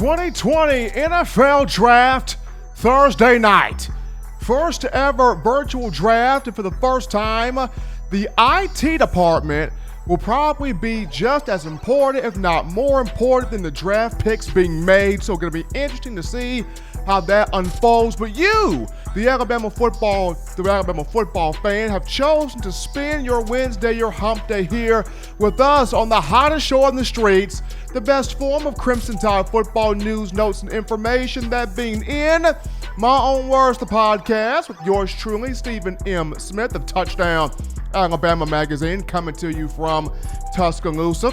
2020 NFL Draft Thursday night. First ever virtual draft, and for the first time, the IT department will probably be just as important, if not more important, than the draft picks being made. So it's going to be interesting to see how that unfolds. But you, the Alabama football fan, have chosen to spend your Wednesday, your hump day here with us on the hottest show on the streets, the best form of Crimson Tide football news, notes, and information, that being In My Own Words, the podcast with yours truly, Stephen M. Smith of Touchdown Alabama Magazine, coming to you from Tuscaloosa.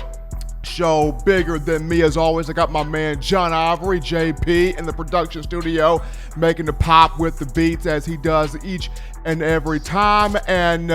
Show bigger than me as always. I got my man John Ivory, JP, in the production studio, making the pop with the beats as he does each and every time. And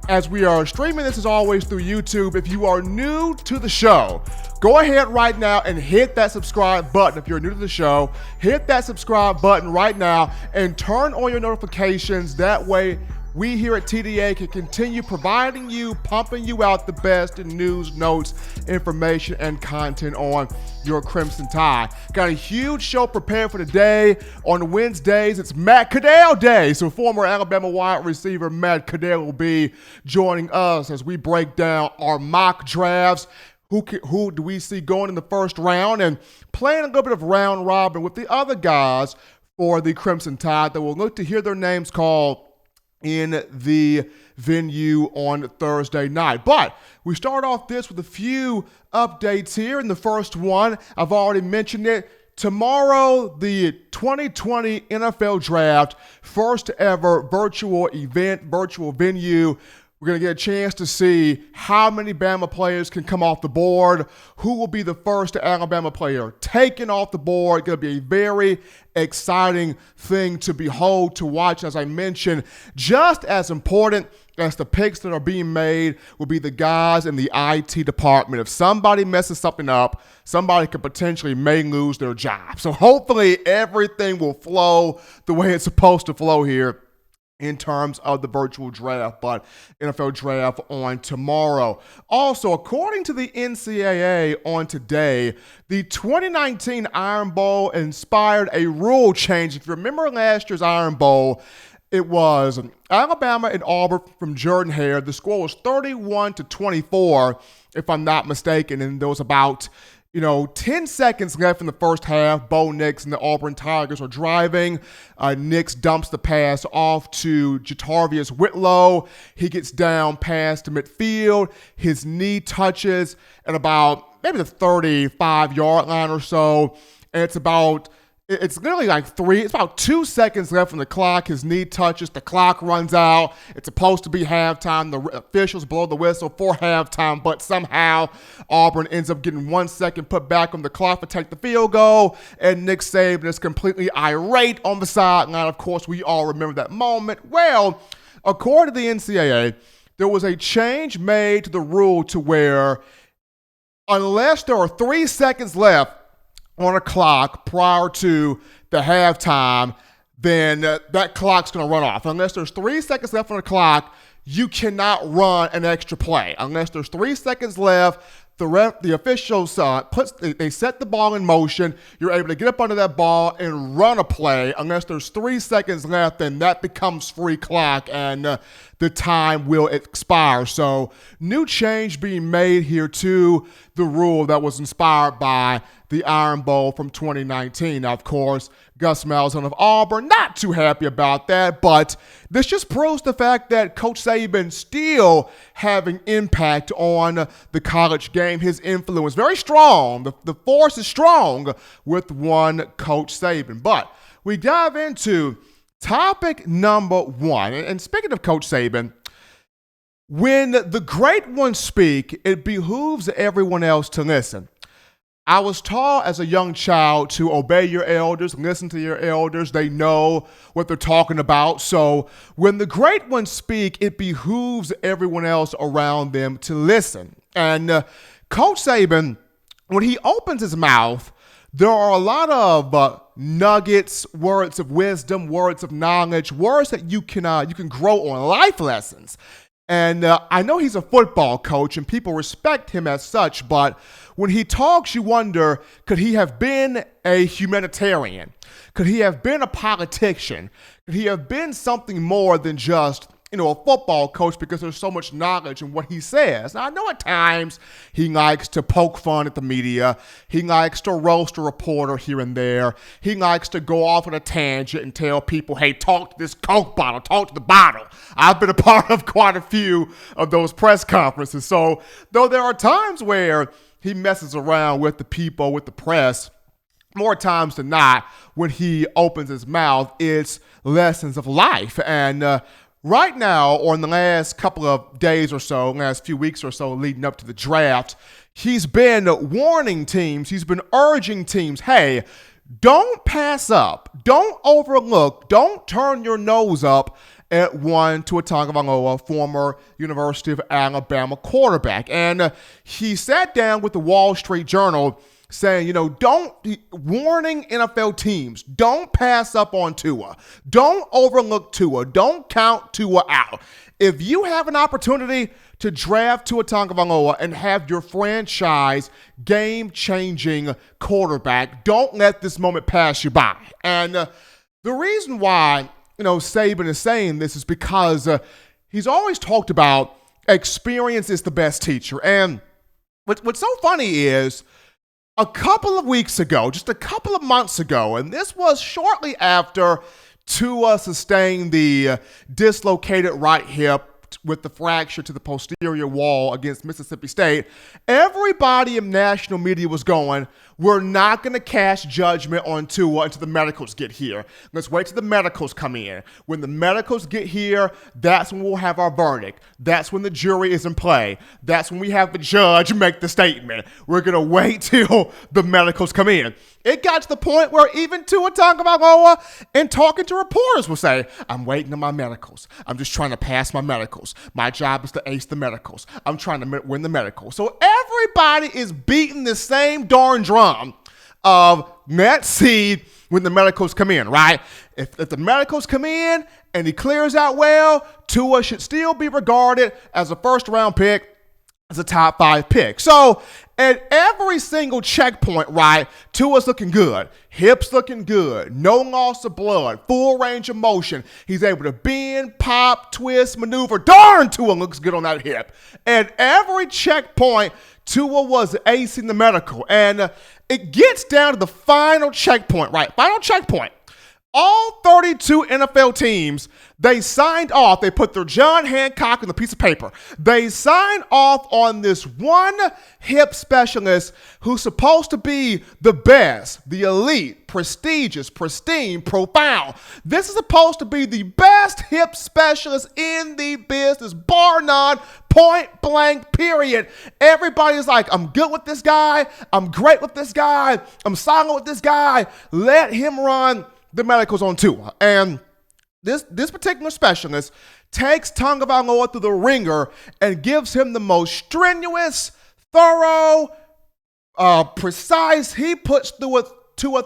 as we are streaming this as always through YouTube, if you are new to the show, go ahead right now and hit that subscribe button. If you're new to the show, hit that subscribe button right now and turn on your notifications. That way we here at TDA can continue providing you, pumping you out the best in news, notes, information, and content on your Crimson Tide. Got a huge show prepared for today. On Wednesdays, it's Matt Caddell Day. So former Alabama wide receiver Matt Caddell will be joining us as we break down our mock drafts. Who do we see going in the first round, and playing a little bit of round robin with the other guys for the Crimson Tide that will look to hear their names called in the venue on Thursday night. But we start off this with a few updates here. In the first one, I've already mentioned it. Tomorrow, the 2020 NFL Draft, first ever virtual event, virtual venue. We're going to get a chance to see how many Bama players can come off the board, who will be the first Alabama player taken off the board. Going to be a very exciting thing to behold, to watch. As I mentioned, just as important as the picks that are being made will be the guys in the IT department. If somebody messes something up, somebody could potentially may lose their job. So hopefully everything will flow the way it's supposed to flow here in terms of the virtual draft, but NFL draft on tomorrow. Also, according to the NCAA on today, the 2019 Iron Bowl inspired a rule change. If you remember last year's Iron Bowl, it was Alabama and Auburn from Jordan-Hare. The score was 31-24, if I'm not mistaken, and there was about 10 seconds left in the first half. Bo Nix and the Auburn Tigers are driving. Nix dumps the pass off to Jatarvius Whitlow. He gets down past the midfield. His knee touches at about maybe the 35-yard line or so. And it's literally it's about 2 seconds left on the clock. His knee touches, the clock runs out. It's supposed to be halftime. The officials blow the whistle for halftime, but somehow Auburn ends up getting 1 second put back on the clock to take the field goal, and Nick Saban is completely irate on the sideline. Of course, we all remember that moment. Well, according to the NCAA, there was a change made to the rule to where unless there are 3 seconds left on a clock prior to the halftime, then that clock's going to run off. Unless there's 3 seconds left on the clock, you cannot run an extra play. Unless there's 3 seconds left, the officials they set the ball in motion. You're able to get up under that ball and run a play. Unless there's 3 seconds left, then that becomes free clock, and the time will expire. So new change being made here to the rule that was inspired by the Iron Bowl from 2019. Now, of course, Gus Malzahn of Auburn, not too happy about that, but this just proves the fact that Coach Saban still having impact on the college game. His influence very strong. The force is strong with one Coach Saban. But we dive into topic number one. And speaking of Coach Saban, when the great ones speak, it behooves everyone else to listen. I was taught as a young child to obey your elders, listen to your elders. They know what they're talking about. So when the great ones speak, it behooves everyone else around them to listen. And Coach Saban, when he opens his mouth, there are a lot of nuggets, words of wisdom, words of knowledge, words that you can grow on, life lessons. And I know he's a football coach and people respect him as such, but when he talks, you wonder, could he have been a humanitarian? Could he have been a politician? Could he have been something more than just, a football coach, because there's so much knowledge in what he says? Now, I know at times he likes to poke fun at the media. He likes to roast a reporter here and there. He likes to go off on a tangent and tell people, hey, talk to this Coke bottle, talk to the bottle. I've been a part of quite a few of those press conferences. So, though there are times where he messes around with the people, with the press, more times than not, when he opens his mouth, it's lessons of life. And right now, or in the last couple of days or so, last few weeks or so leading up to the draft, he's been warning teams, he's been urging teams, hey, don't pass up, don't overlook, don't turn your nose up at one Tua Tagovailoa, former University of Alabama quarterback. And he sat down with the Wall Street Journal saying, warning NFL teams, don't pass up on Tua. Don't overlook Tua. Don't count Tua out. If you have an opportunity to draft Tua Tagovailoa and have your franchise game-changing quarterback, don't let this moment pass you by. And the reason why, Saban is saying this is because he's always talked about experience is the best teacher. And what's so funny is, a couple of weeks ago, just a couple of months ago, and this was shortly after Tua sustained the dislocated right hip with the fracture to the posterior wall against Mississippi State, everybody in national media was going, we're not going to cast judgment on Tua until the medicals get here. Let's wait till the medicals come in. When the medicals get here, that's when we'll have our verdict. That's when the jury is in play. That's when we have the judge make the statement. We're going to wait till the medicals come in. It got to the point where even Tua Tagovailoa and talking to reporters will say, I'm waiting on my medicals. I'm just trying to pass my medicals. My job is to ace the medicals. I'm trying to win the medicals. So everybody is beating the same darn drum of let's see when the medicals come in, right? If the medicals come in and he clears out well, Tua should still be regarded as a first-round pick, as a top 5 pick. So at every single checkpoint, right, Tua's looking good. Hips looking good. No loss of blood. Full range of motion. He's able to bend, pop, twist, maneuver. Darn, Tua looks good on that hip. At every checkpoint, Tua was acing the medical. And it gets down to the final checkpoint, right? Final checkpoint. All 32 NFL teams, they signed off. They put their John Hancock on the piece of paper. They signed off on this one hip specialist who's supposed to be the best, the elite, prestigious, pristine, profound. This is supposed to be the best hip specialist in the business, bar none, point blank, period. Everybody's like, I'm good with this guy. I'm great with this guy. I'm solid with this guy. Let him run the medicals on Tua. And this particular specialist takes Tagovailoa through the ringer and gives him the most strenuous, thorough, precise. He puts Tua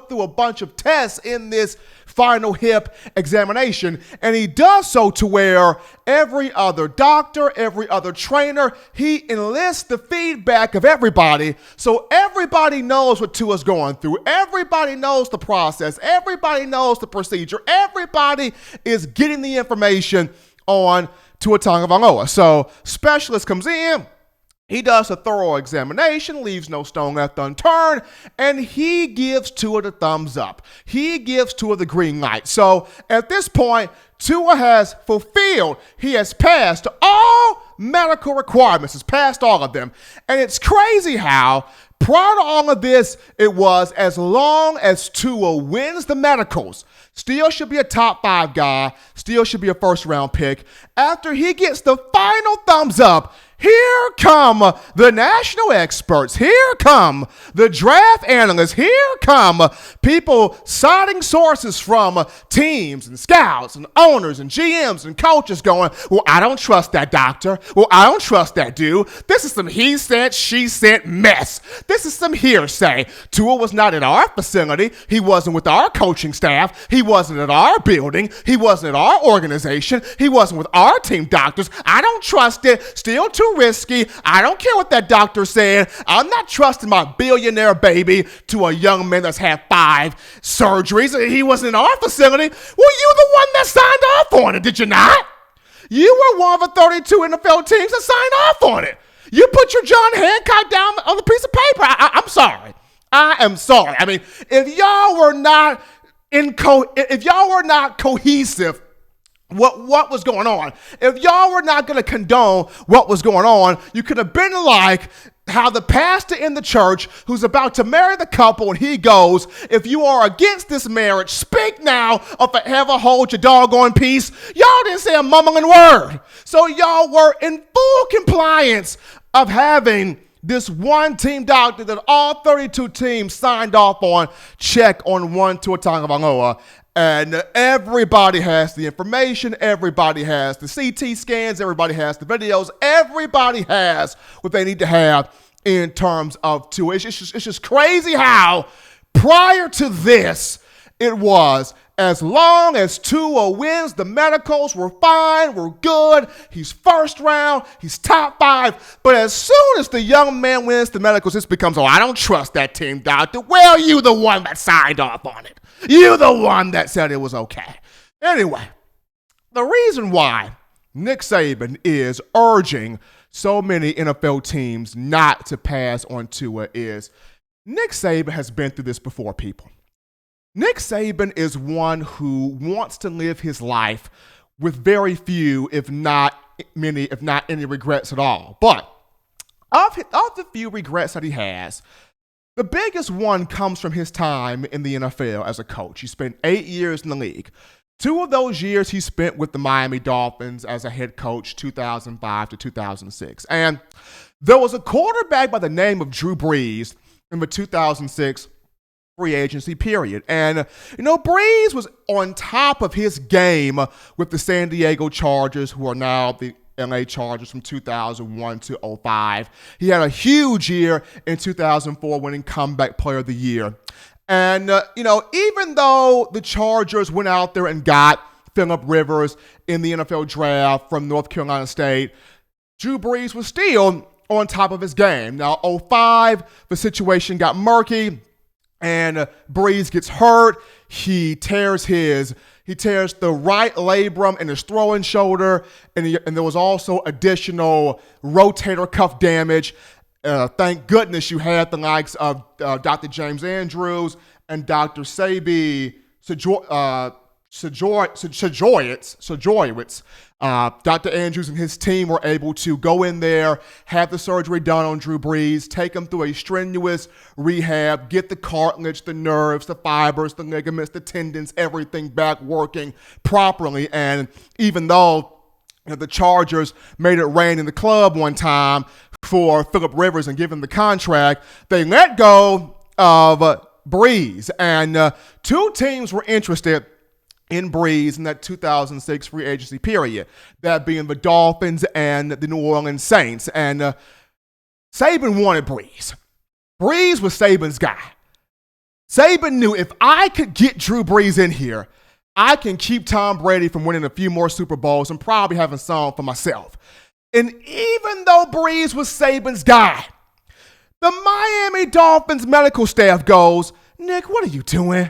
through a bunch of tests in this final hip examination, and he does so to where every other doctor, every other trainer, he enlists the feedback of everybody, so everybody knows what Tua's going through. Everybody knows the process. Everybody knows the procedure. Everybody is getting the information on Tua Tagovailoa. So specialist comes in. He does a thorough examination, leaves no stone left unturned, and he gives Tua the thumbs up. He gives Tua the green light. So at this point, Tua has fulfilled. He has passed all medical requirements. He's passed all of them. And it's crazy how prior to all of this, it was as long as Tua wins the medicals, still should be a top 5 guy, still should be a first-round pick. After he gets the final thumbs up, Here come the national experts. Here come the draft analysts. Here come people citing sources from teams and scouts and owners and GMs and coaches going, well, I don't trust that doctor. Well, I don't trust that dude. This is some he said, she said mess. This is some hearsay. Tua was not in our facility. He wasn't with our coaching staff. He wasn't at our building. He wasn't at our organization. He wasn't with our team doctors. I don't trust it. Still too risky. I don't care what that doctor said. I'm not trusting my billionaire baby to a young man that's had 5 surgeries. He wasn't in our facility. Well, you the one that signed off on it, did you not? You were one of the 32 NFL teams that signed off on it. You put your John Hancock down on the piece of paper. I'm sorry. I am sorry. I mean, if y'all were not cohesive, what was going on? If y'all were not going to condone what was going on, you could have been like how the pastor in the church who's about to marry the couple, and he goes, if you are against this marriage, speak now or forever hold your doggone peace. Y'all didn't say a mumbling word. So y'all were in full compliance of having this one team doctor that all 32 teams signed off on, check on one Tua Tagovailoa. And everybody has the information, everybody has the CT scans, everybody has the videos, everybody has what they need to have in terms of Tua. It's just crazy how prior to this, it was as long as Tua wins the medicals, we're fine, we're good, he's first round, he's top 5. But as soon as the young man wins the medicals, this becomes, oh, I don't trust that team doctor. Well, you the one that signed off on it. You the one that said it was okay. Anyway, the reason why Nick Saban is urging so many NFL teams not to pass on Tua is Nick Saban has been through this before, people. Nick Saban is one who wants to live his life with very few, if not any regrets at all. But of the few regrets that he has, the biggest one comes from his time in the NFL as a coach. He spent 8 years in the league. 2 of those years he spent with the Miami Dolphins as a head coach, 2005 to 2006. And there was a quarterback by the name of Drew Brees in the 2006 free agency period. And, Brees was on top of his game with the San Diego Chargers, who are now the LA Chargers from 2001 to 2005. He had a huge year in 2004, winning Comeback Player of the Year. And, even though the Chargers went out there and got Phillip Rivers in the NFL draft from North Carolina State, Drew Brees was still on top of his game. Now, 2005, the situation got murky, and Brees gets hurt. He tears the right labrum in his throwing shoulder, and there was also additional rotator cuff damage. Thank goodness you had the likes of Dr. James Andrews and Dr. Sabi Sajorowicz. Dr. Andrews and his team were able to go in there, have the surgery done on Drew Brees, take him through a strenuous rehab, get the cartilage, the nerves, the fibers, the ligaments, the tendons, everything back working properly. And even though the Chargers made it rain in the club one time for Phillip Rivers and give him the contract, they let go of Brees. And 2 teams were interested in Brees in that 2006 free agency period, that being the Dolphins and the New Orleans Saints. And Saban wanted Brees. Brees was Saban's guy. Saban knew if I could get Drew Brees in here, I can keep Tom Brady from winning a few more Super Bowls and probably having some for myself. And even though Brees was Saban's guy, the Miami Dolphins medical staff goes, Nick, what are you doing?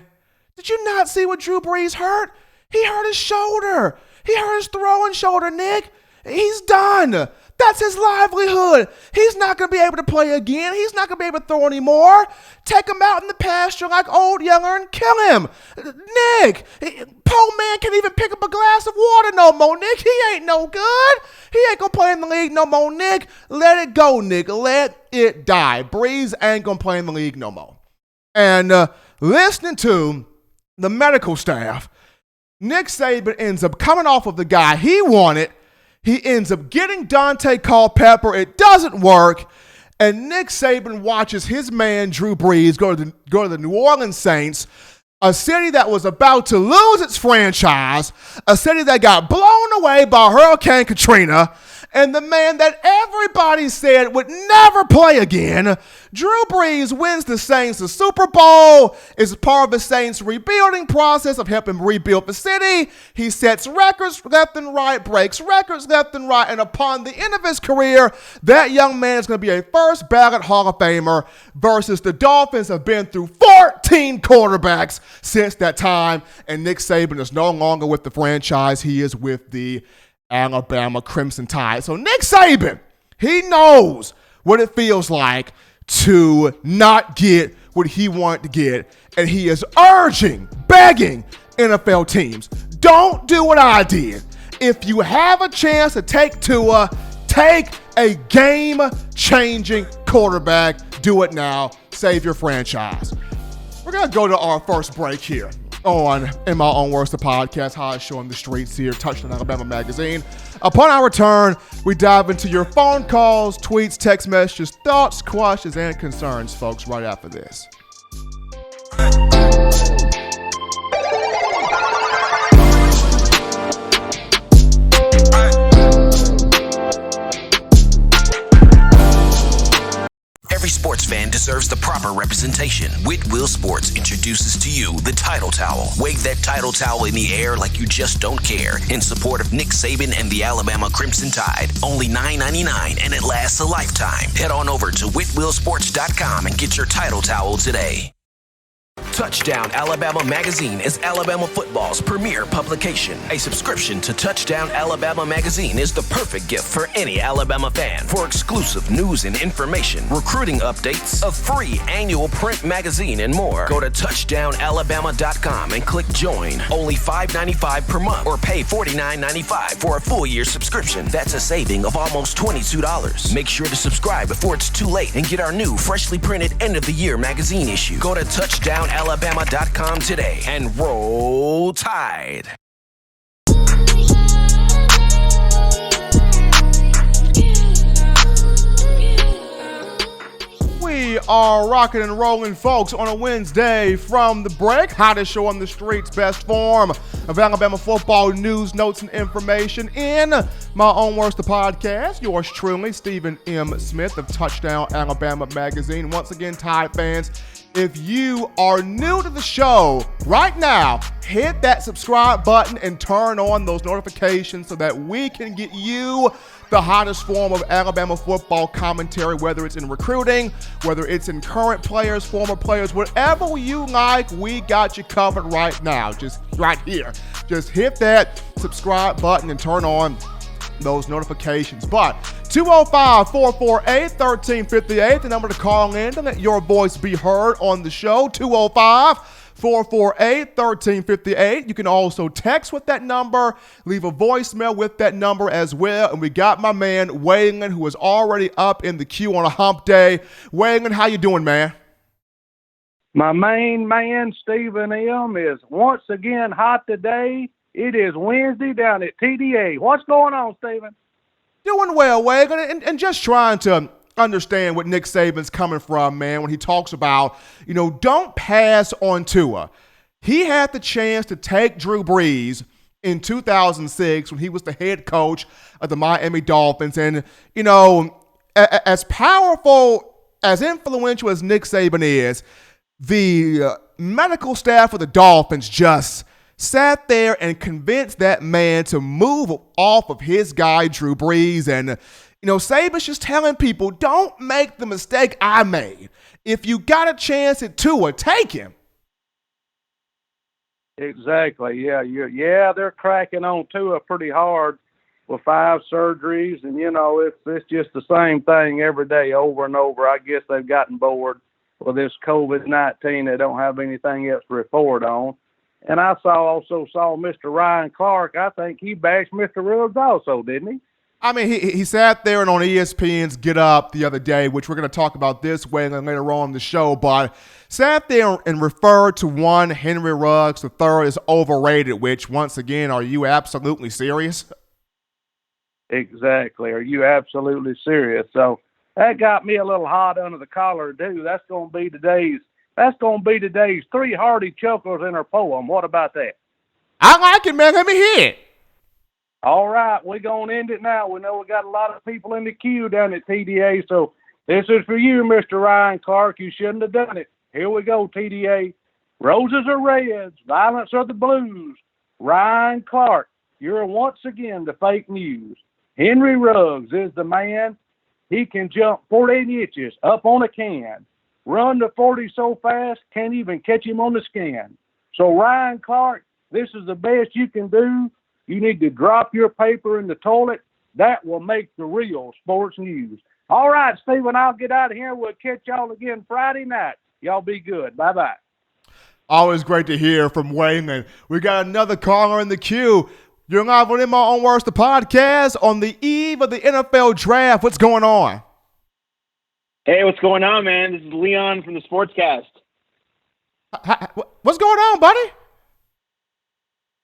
Did you not see what Drew Brees hurt? He hurt his shoulder. He hurt his throwing shoulder, Nick. He's done. That's his livelihood. He's not going to be able to play again. He's not going to be able to throw anymore. Take him out in the pasture like old Younger and kill him. Nick, poor man can't even pick up a glass of water no more, Nick. He ain't no good. He ain't going to play in the league no more, Nick. Let it go, Nick. Let it die. Brees ain't going to play in the league no more. And listening to the medical staff, Nick Saban ends up coming off of the guy he wanted. He ends up getting Dante Culpepper. It doesn't work. And Nick Saban watches his man, Drew Brees, go to the New Orleans Saints, a city that was about to lose its franchise, a city that got blown away by Hurricane Katrina, and the man that everybody said would never play again. Drew Brees wins the Saints the Super Bowl, is part of the Saints rebuilding process of helping rebuild the city. He sets records left and right, breaks records left and right, and upon the end of his career, that young man is going to be a first ballot Hall of Famer versus the Dolphins have been through 14 quarterbacks since that time, and Nick Saban is no longer with the franchise. He is with the Alabama Crimson Tide. So Nick Saban, he knows what it feels like to not get what he wanted to get, and he is urging, begging NFL teams, don't do what I did. If you have a chance to take Tua, take a game-changing quarterback. Do it now. Save your franchise. We're going to go to our first break here on In My Own Words, the podcast, hottest show on the streets here, Touchdown Alabama Magazine. Upon our return, we dive into your phone calls, tweets, text messages, thoughts, questions, and concerns, folks, right after this. Every sports fan deserves the proper representation. Whitwell Sports introduces to you the Title Towel. Wave that Title Towel in the air like you just don't care in support of Nick Saban and the Alabama Crimson Tide. Only $9.99 and it lasts a lifetime. Head on over to whitwellsports.com and get your Title Towel today. Touchdown Alabama Magazine is Alabama football's premier publication. A subscription to Touchdown Alabama Magazine is the perfect gift for any Alabama fan. For exclusive news and information, recruiting updates, a free annual print magazine, and more, go to touchdownalabama.com and click join. Only $5.95 per month or pay $49.95 for a full year subscription. That's a saving of almost $22. Make sure to subscribe before it's too late and get our new freshly printed end of the year magazine issue. Go to touchdownalabama.com today and roll Tide. We are rocking and rolling, folks, on a Wednesday from the break. Hottest show on the streets, best form of Alabama football news, notes, and information in My Own Words, the podcast. Yours truly, Stephen M. Smith of Touchdown Alabama Magazine. Once again, Tide fans, if you are new to the show right now, hit that subscribe button and turn on those notifications so that we can get you the hottest form of Alabama football commentary, whether it's in recruiting, whether it's in current players, former players, whatever you like, we got you covered right now, just right here. Just hit that subscribe button and turn on those notifications. But 205-448-1358, the number to call in to let your voice be heard on the show. 205-448-1358. You can also text with that number, leave a voicemail with that number as well. And we got my man Waylon, who is already up in the queue on a hump day. Waylon, how you doing, man? My main man, Stephen M., is once again hot today. It is Wednesday down at TDA. What's going on, Stephen? Doing well, Wagon, and just trying to understand what Nick Saban's coming from, man, when he talks about, don't pass on Tua. He had the chance to take Drew Brees in 2006 when he was the head coach of the Miami Dolphins. And, as powerful, as influential as Nick Saban is, the medical staff of the Dolphins just sat there and convinced that man to move off of his guy, Drew Brees. And, Saban's just telling people, don't make the mistake I made. If you got a chance at Tua, take him. Exactly, yeah. They're cracking on Tua pretty hard with 5 surgeries. And, it's just the same thing every day over and over. I guess they've gotten bored with this COVID-19. They don't have anything else to report on. And I also saw Mr. Ryan Clark. I think he bashed Mr. Ruggs also, didn't he? I mean, he sat there and on ESPN's Get Up the other day, which we're going to talk about this way and later on in the show, but sat there and referred to one Henry Ruggs, the third, as overrated, which, once again, are you absolutely serious? Exactly. Are you absolutely serious? So that got me a little hot under the collar too. That's gonna be today's three hearty chuckles in her poem. What about that? I like it, man. Let me hear it. All right, we're gonna end it now. We know we got a lot of people in the queue down at TDA, so this is for you, Mr. Ryan Clark. You shouldn't have done it. Here we go, TDA. Roses are reds, violets are the blues. Ryan Clark, you're once again the fake news. Henry Ruggs is the man. He can jump 14 inches up on a can. Run the 40 so fast, can't even catch him on the scan. So, Ryan Clark, this is the best you can do. You need to drop your paper in the toilet. That will make the real sports news. All right, Stephen, I'll get out of here. We'll catch y'all again Friday night. Y'all be good. Bye-bye. Always great to hear from Wayman. We got another caller in the queue. You're live on In My Own Words, the podcast, on the eve of the NFL draft. What's going on? Hey, what's going on, man? This is Leon from the Sportscast. What's going on, buddy?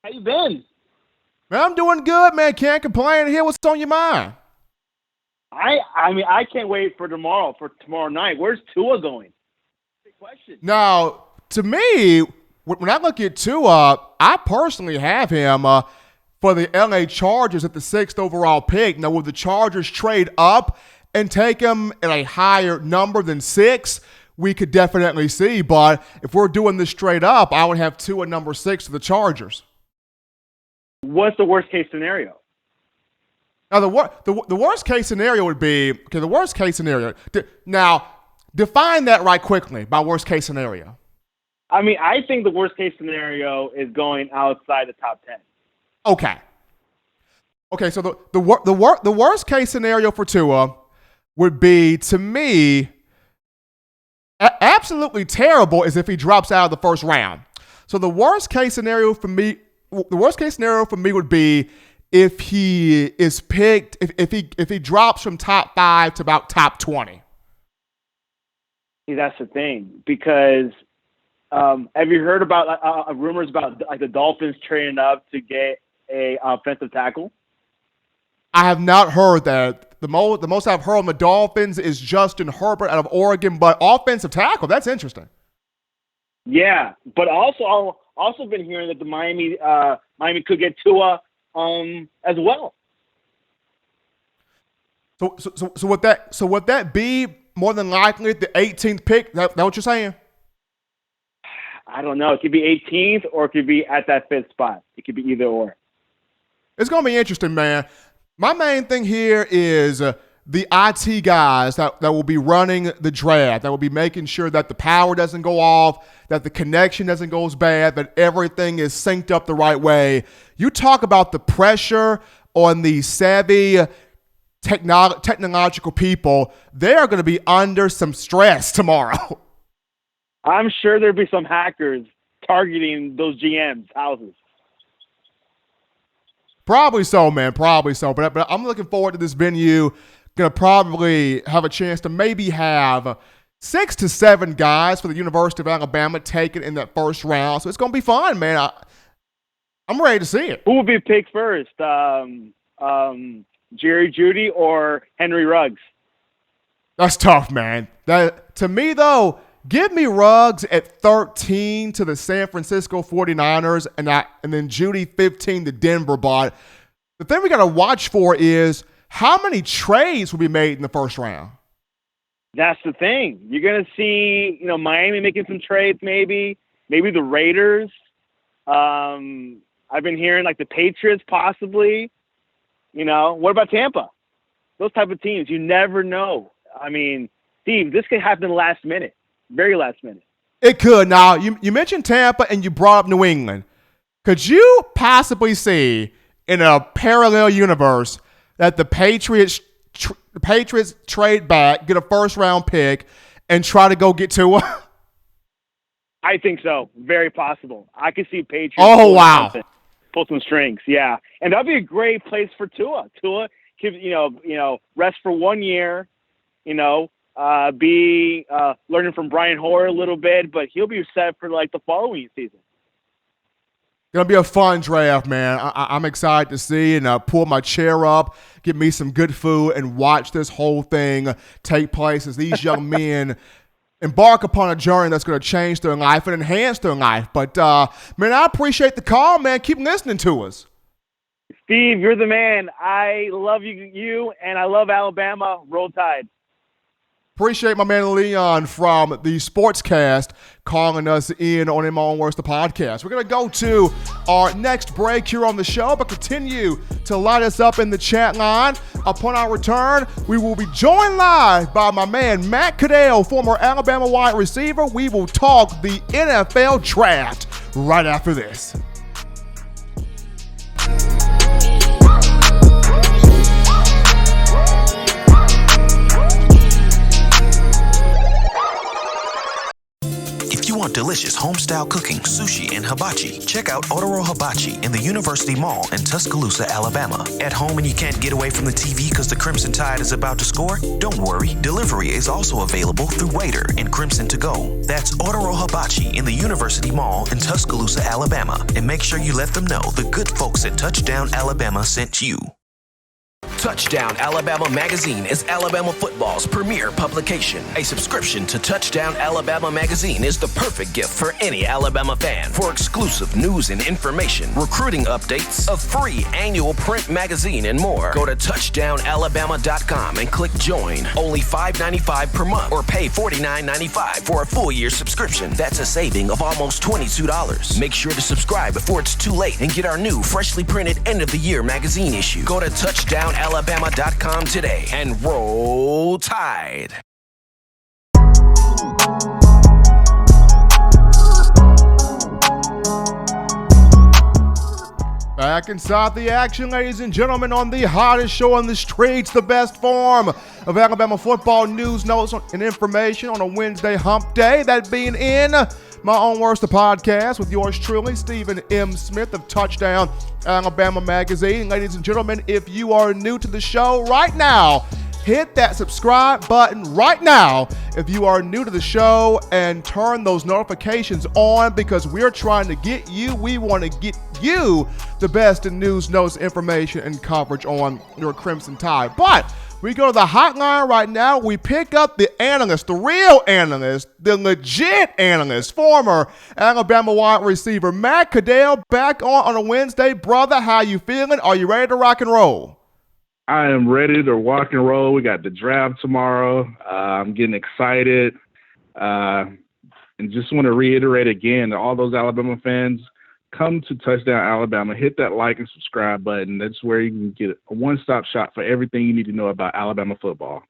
How you been? Man, I'm doing good, man. Can't complain. Here, what's on your mind? I mean, I can't wait for tomorrow night. Where's Tua going? Big question. Now, to me, when I look at Tua, I personally have him for the LA Chargers at the 6th overall pick. Now, will the Chargers trade up and take him at a higher number than 6? We could definitely see. But if we're doing this straight up, I would have Tua number 6 for the Chargers. What's the worst case scenario? Now, the worst case scenario would be, okay, the worst case scenario. Now, define that right quickly by worst case scenario. I mean, I think the worst case scenario is going outside the top 10. Okay, so the worst case scenario for Tua would be, to me, absolutely terrible is if he drops out of the first round. So the worst case scenario for me would be if he is picked, if he drops from top 5 to about top 20. See, that's the thing, because have you heard about rumors about like the Dolphins trading up to get a offensive tackle? I have not heard that. The most I've heard on the Dolphins is Justin Herbert out of Oregon, but offensive tackle, that's interesting. Yeah, but also been hearing that the Miami could get Tua as well. So would that be more than likely the 18th pick? That what you're saying? I don't know. It could be 18th or it could be at that 5th spot. It could be either or. It's going to be interesting, man. My main thing here is the IT guys that will be running the draft, that will be making sure that the power doesn't go off, that the connection doesn't go as bad, that everything is synced up the right way. You talk about the pressure on the savvy technological people. They are going to be under some stress tomorrow. I'm sure there'll be some hackers targeting those GMs' houses. Probably so, man. Probably so. But I'm looking forward to this venue. Going to probably have a chance to maybe have 6 to 7 guys for the University of Alabama taken in that first round. So it's going to be fun, man. I'm ready to see it. Who will be picked first? Jerry Judy or Henry Ruggs? That's tough, man. To me, though, give me Ruggs at 13 to the San Francisco 49ers and then Judy 15 to Denver. But the thing we got to watch for is how many trades will be made in the first round. That's the thing. You're going to see, Miami making some trades maybe the Raiders. I've been hearing like the Patriots possibly. What about Tampa? Those type of teams, you never know. I mean, Steve, this could happen last minute. Very last minute. It could. Now, you mentioned Tampa and you brought up New England. Could you possibly see in a parallel universe that the Patriots trade back, get a first-round pick, and try to go get Tua? I think so. Very possible. I could see Patriots. Oh, wow. Pull some strings, yeah. And that'd be a great place for Tua. Tua could, rest for 1 year, be learning from Brian Hoyer a little bit, but he'll be set for like the following season. Gonna be a fun draft, man. I'm excited to see and pull my chair up, get me some good food, and watch this whole thing take place as these young men embark upon a journey that's going to change their life and enhance their life. But, man, I appreciate the call, man. Keep listening to us. Steve, you're the man. I love you, and I love Alabama. Roll Tide. Appreciate my man Leon from the Sportscast calling us in on My Own Worst, the podcast. We're going to go to our next break here on the show, but continue to light us up in the chat line. Upon our return, we will be joined live by my man Matt Caddell, former Alabama wide receiver. We will talk the NFL draft right after this. If you want delicious home-style cooking, sushi, and hibachi, check out Otoro Hibachi in the University Mall in Tuscaloosa, Alabama. At home and you can't get away from the TV because the Crimson Tide is about to score? Don't worry, delivery is also available through Waitr and Crimson2go. That's Otoro Hibachi in the University Mall in Tuscaloosa, Alabama. And make sure you let them know the good folks at Touchdown Alabama sent you. Touchdown Alabama Magazine is Alabama football's premier publication. A subscription to Touchdown Alabama Magazine is the perfect gift for any Alabama fan. For exclusive news and information, recruiting updates, a free annual print magazine, and more, go to touchdownalabama.com and click join. Only $5.95 per month or pay $49.95 for a full year subscription. That's a saving of almost $22. Make sure to subscribe before it's too late and get our new freshly printed end of the year magazine issue. Go to touchdownalabama.com today and roll Tide. Back inside the action, ladies and gentlemen, on the hottest show on the streets, the best form of Alabama football news, notes, and information on a Wednesday hump day. That being in My Own Worst, the podcast with yours truly, Stephen M. Smith of Touchdown Alabama Magazine. Ladies and gentlemen, if you are new to the show right now, hit that subscribe button right now if you are new to the show and turn those notifications on because we're trying to get you, we want to get you the best in news, notes, information, and coverage on your Crimson Tide. But we go to the hotline right now. We pick up the analyst, the real analyst, the legit analyst, former Alabama wide receiver Matt Caddell, back on a Wednesday. Brother, how you feeling? Are you ready to rock and roll? I am ready to rock and roll. We got the draft tomorrow. I'm getting excited. And just want to reiterate again to all those Alabama fans, come to Touchdown Alabama. Hit that like and subscribe button. That's where you can get a one-stop shop for everything you need to know about Alabama football.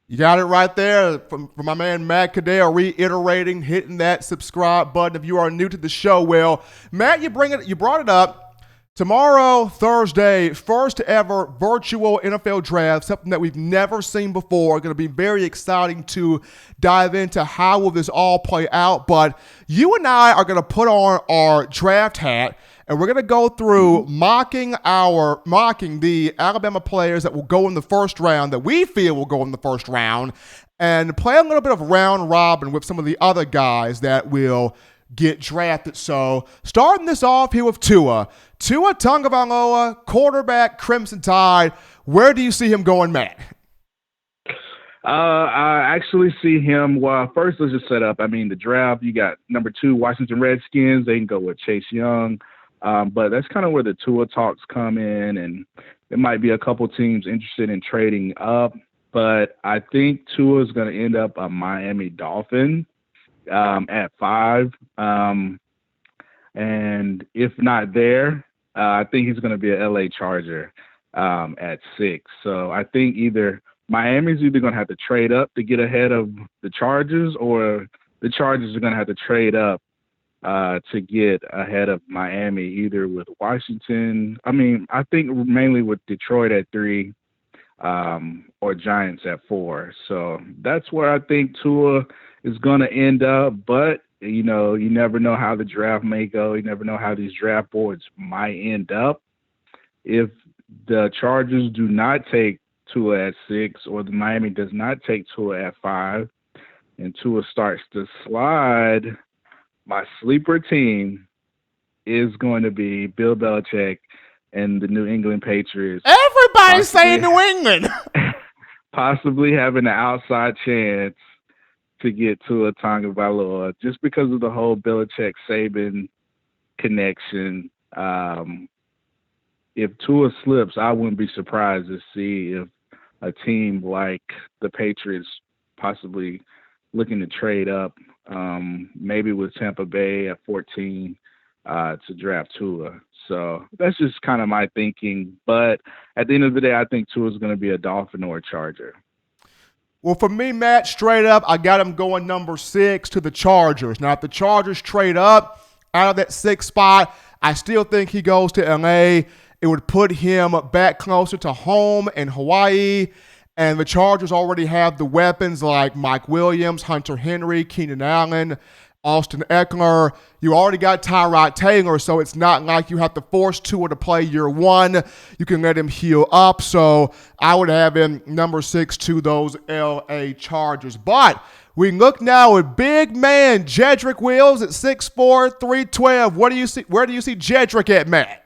You got it right there from my man Matt Caddell, reiterating, hitting that subscribe button if you are new to the show. Well, Matt, you brought it up. Tomorrow, Thursday, first ever virtual NFL draft, something that we've never seen before. Going to be very exciting to dive into how will this all play out. But you and I are going to put on our draft hat, and we're going to go through mocking the Alabama players that will go in the first round, that we feel will go in the first round, and play a little bit of round robin with some of the other guys that will get drafted. So starting this off here with Tua Tagovailoa, quarterback, Crimson Tide. Where do you see him going, Matt? I actually see him. Well, first let's just set up. The draft. You got number 2 Washington Redskins. They can go with Chase Young, but that's kind of where the Tua talks come in, and there might be a couple teams interested in trading up. But I think Tua is going to end up a Miami Dolphin at 5, and if not there, I think he's going to be an LA Charger at 6. So I think Miami's either going to have to trade up to get ahead of the Chargers, or the Chargers are going to have to trade up to get ahead of Miami, either with Washington. I think mainly with Detroit at 3, or Giants at 4. So that's where I think Tua is going to end up. But, you never know how the draft may go. You never know how these draft boards might end up. If the Chargers do not take Tua at 6, or the Miami does not take Tua at 5, and Tua starts to slide, my sleeper team is going to be Bill Belichick and the New England Patriots. Everybody's saying New England. Possibly having an outside chance to get Tua Tagovailoa just because of the whole Belichick-Saban connection. If Tua slips, I wouldn't be surprised to see if a team like the Patriots possibly looking to trade up, maybe with Tampa Bay at 14 to draft Tua. So that's just kind of my thinking. But at the end of the day, I think Tua is going to be a Dolphin or a Charger. Well, for me, Matt, straight up, I got him going number 6 to the Chargers. Now, if the Chargers trade up out of that 6th spot, I still think he goes to L.A. It would put him back closer to home in Hawaii. And the Chargers already have the weapons like Mike Williams, Hunter Henry, Keenan Allen, Austin Eckler. You already got Tyrod Taylor, so it's not like you have to force Tua to play year 1. You can let him heal up. So I would have him number 6 to those L.A. Chargers. But we look now at big man Jedrick Wills at 6'4", 312. Where do you see Jedrick at, Matt?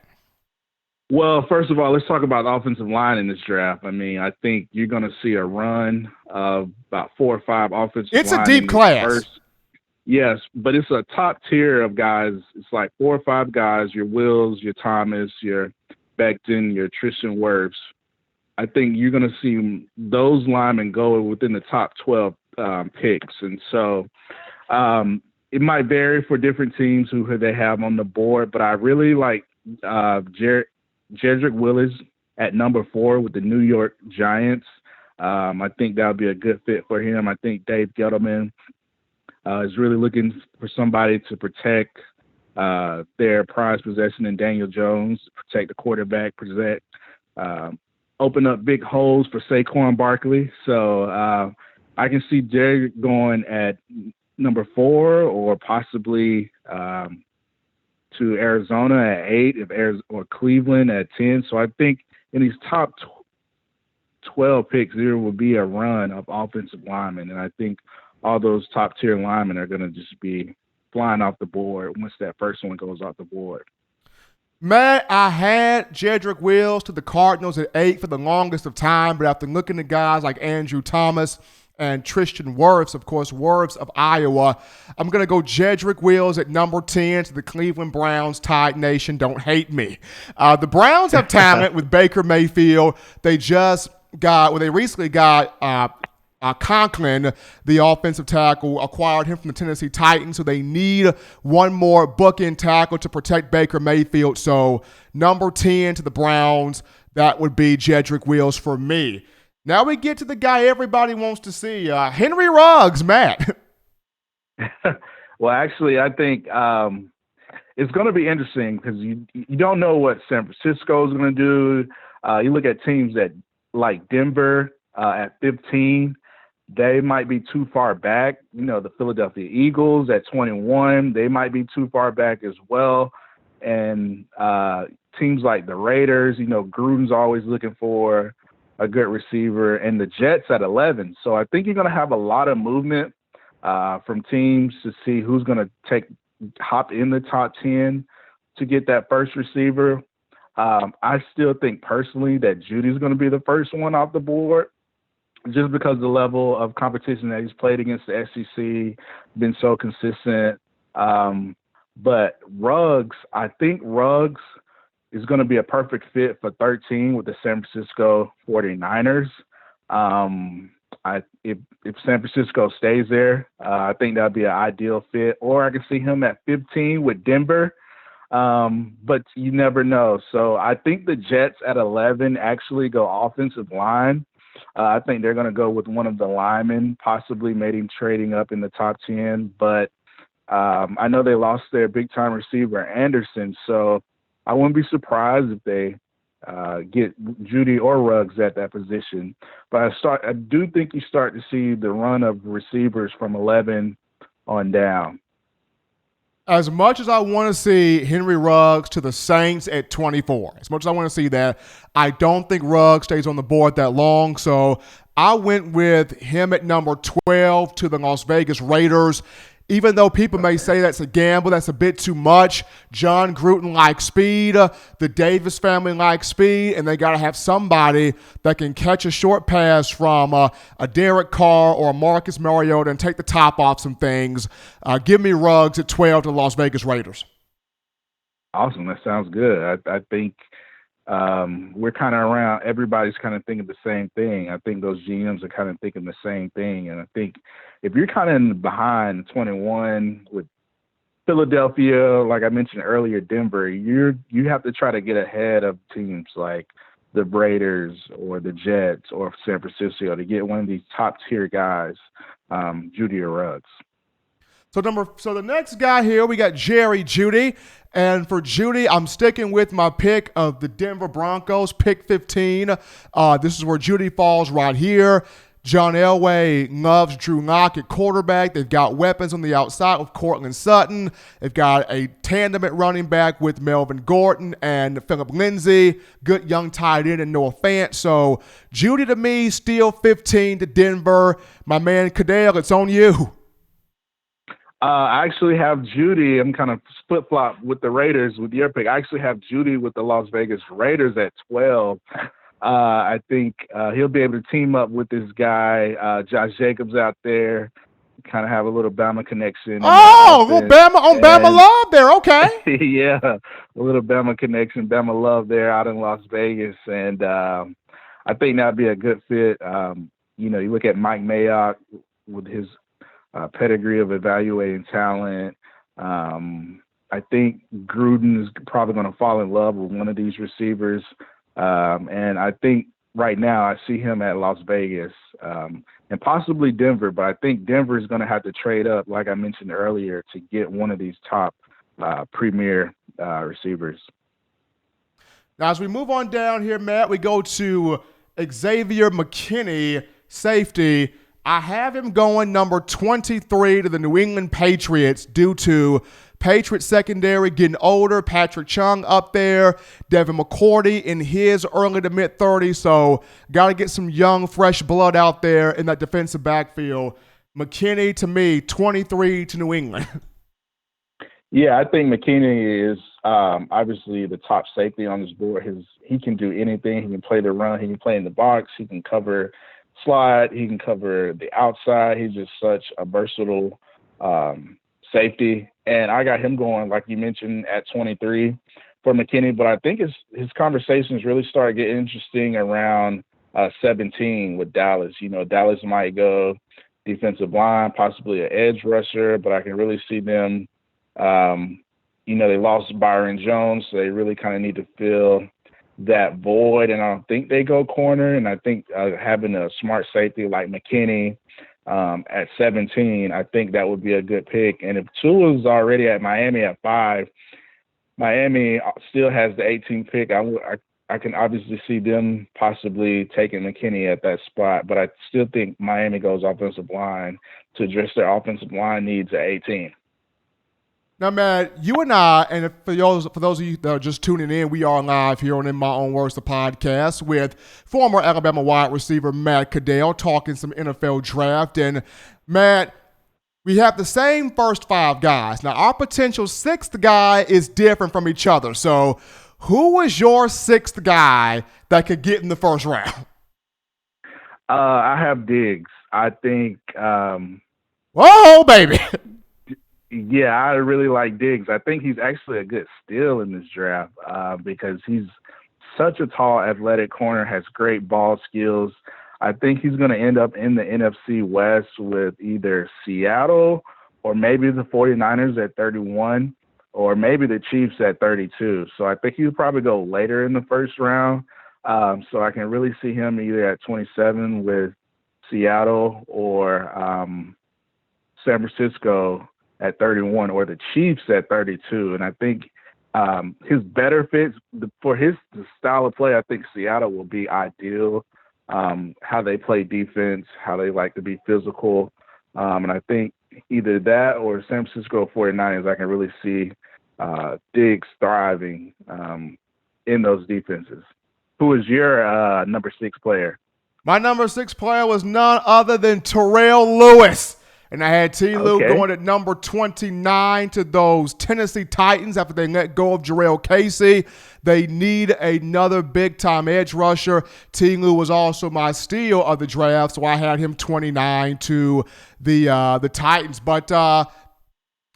Well, first of all, let's talk about the offensive line in this draft. I mean, I think you're going to see a run of about 4 or 5 offensive It's line a deep class. First. Yes, but it's a top tier of guys. It's like 4 or 5 guys, your Wills, your Thomas, your Becton, your Tristan Wirfs. I think you're going to see those linemen go within the top 12 picks. And so it might vary for different teams who they have on the board, but I really like Jedrick Wills at number 4 with the New York Giants. I think that would be a good fit for him. I think Dave Gettleman is really looking for somebody to protect their prized possession in Daniel Jones, protect the quarterback, open up big holes for Saquon Barkley. So I can see Jedrick going at number 4 or possibly to Arizona at 8 or Cleveland at 10. So I think in these top 12 picks, there will be a run of offensive linemen. And I think all those top-tier linemen are going to just be flying off the board once that first one goes off the board. Matt, I had Jedrick Wills to the Cardinals at 8 for the longest of time, but after looking at guys like Andrew Thomas and Tristan Wirfs, of course, Wirfs of Iowa, I'm going to go Jedrick Wills at number 10 to the Cleveland Browns. Tide Nation, don't hate me. The Browns have talent with Baker Mayfield. They recently got Conklin, the offensive tackle, acquired him from the Tennessee Titans, so they need one more bookend tackle to protect Baker Mayfield. So number 10 to the Browns, that would be Jedrick Wills for me. Now we get to the guy everybody wants to see, Henry Ruggs, Matt. Well, actually, I think it's going to be interesting because you don't know what San Francisco is going to do. You look at teams that like Denver at 15. They might be too far back. The Philadelphia Eagles at 21, they might be too far back as well. And teams like the Raiders, Gruden's always looking for a good receiver, and the Jets at 11. So I think you're going to have a lot of movement from teams to see who's going to hop in the top 10 to get that first receiver. I still think personally that Judy's going to be the first one off the board, just because of the level of competition that he's played against the SEC, been so consistent. But Ruggs, I think Ruggs is going to be a perfect fit for 13 with the San Francisco 49ers. If San Francisco stays there, I think that would be an ideal fit. Or I can see him at 15 with Denver. But you never know. So I think the Jets at 11 actually go offensive line. I think they're going to go with one of the linemen, possibly maybe trading up in the top 10. But I know they lost their big-time receiver, Anderson, so I wouldn't be surprised if they get Judy or Ruggs at that position. But I do think you start to see the run of receivers from 11 on down. As much as I want to see Henry Ruggs to the Saints at 24, as much as I want to see that, I don't think Ruggs stays on the board that long. So I went with him at number 12 to the Las Vegas Raiders. even though people may say that's a gamble, that's a bit too much. John Gruden likes speed. The Davis family likes speed, and they got to have somebody that can catch a short pass from a Derek Carr or a Marcus Mariota and take the top off some things. Give me Ruggs at 12 to the Las Vegas Raiders. Awesome. That sounds good. I think we're kind of around. Everybody's kind of thinking the same thing. I think those GMs are kind of thinking the same thing. And I think if you're kind of behind 21 with Philadelphia, like I mentioned earlier, Denver, you have to try to get ahead of teams like the Raiders or the Jets or San Francisco to get one of these top tier guys, Judy or Ruggs. So the next guy here, we got Judy. And for Judy, I'm sticking with my pick of the Denver Broncos, pick 15. This is where Judy falls right here. John Elway loves Drew Lock at quarterback. They've got weapons on the outside with Cortland Sutton. They've got a tandem at running back with Melvin Gordon and Phillip Lindsay. Good young tight end and Noah Fant. So Judy to me, still 15 to Denver. My man Caddell, it's on you. I actually have Judy. I'm kind of flip-flop with the Raiders with your pick. I actually have Judy with the Las Vegas Raiders at 12. I think he'll be able to team up with this guy, Josh Jacobs out there, kind of have a little Bama connection. Oh, well, Bama love there. Okay. Yeah, a little Bama connection, Bama love there out in Las Vegas. And I think that'd be a good fit. You look at Mike Mayock with his pedigree of evaluating talent. I think Gruden is probably going to fall in love with one of these receivers. And I think right now I see him at Las Vegas and possibly Denver, but I think Denver is going to have to trade up, like I mentioned earlier, to get one of these top premier receivers. Now, as we move on down here, Matt, we go to Xavier McKinney, safety. I have him going number 23 to the New England Patriots due to Patriots secondary getting older. Patrick Chung up there. Devin McCourty in his early to mid-30s. So got to get some young, fresh blood out there in that defensive backfield. McKinney, to me, 23 to New England. Yeah, I think McKinney is obviously the top safety on this board. He can do anything. He can play the run. He can play in the box. He can cover slide. He can cover the outside. He's just such a versatile safety. And I got him going, like you mentioned, at 23 for McKinney. But I think his conversations really start getting interesting around 17 with Dallas. Dallas might go defensive line, possibly an edge rusher, but I can really see them. They lost Byron Jones, so they really kind of need to fill that void, and I don't think they go corner. And I think having a smart safety like McKinney at 17, I think that would be a good pick. And if Tua's already at Miami at 5, Miami still has the 18th pick. I can obviously see them possibly taking McKinney at that spot, but I still think Miami goes offensive line to address their offensive line needs at 18. Now, Matt, you and I, and for those of you that are just tuning in, we are live here on In My Own Words, the podcast, with former Alabama wide receiver Matt Caddell talking some NFL draft. And, Matt, we have the same first 5 guys. Now, our potential 6th guy is different from each other. So, who was your 6th guy that could get in the first round? I have Diggs. I think whoa, baby. Yeah, I really like Diggs. I think he's actually a good steal in this draft because he's such a tall, athletic corner, has great ball skills. I think he's going to end up in the NFC West with either Seattle or maybe the 49ers at 31 or maybe the Chiefs at 32. So I think he'll probably go later in the first round. So I can really see him either at 27 with Seattle or San Francisco at 31 or the Chiefs at 32. And I think his better fits for his style of play, I think Seattle will be ideal. How they play defense, how they like to be physical. And I think either that or San Francisco 49ers, I can really see Diggs thriving in those defenses. Who is your number 6 player? My number 6 player was none other than Terrell Lewis. And I had T-Lou going at number 29 to those Tennessee Titans after they let go of Jarrell Casey. They need another big-time edge rusher. T-Lou was also my steal of the draft, so I had him 29 to the Titans. But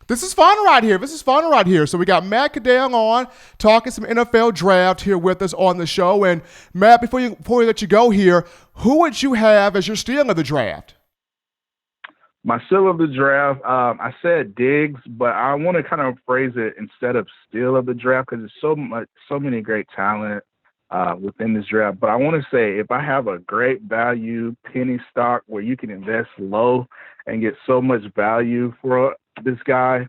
this is fun right here. So we got Matt Caddell on talking some NFL draft here with us on the show. And Matt, before we let you go here, who would you have as your steal of the draft? My steal of the draft, I said Diggs, but I want to kind of phrase it instead of steal of the draft because there's so many great talent within this draft. But I want to say if I have a great value penny stock where you can invest low and get so much value for this guy,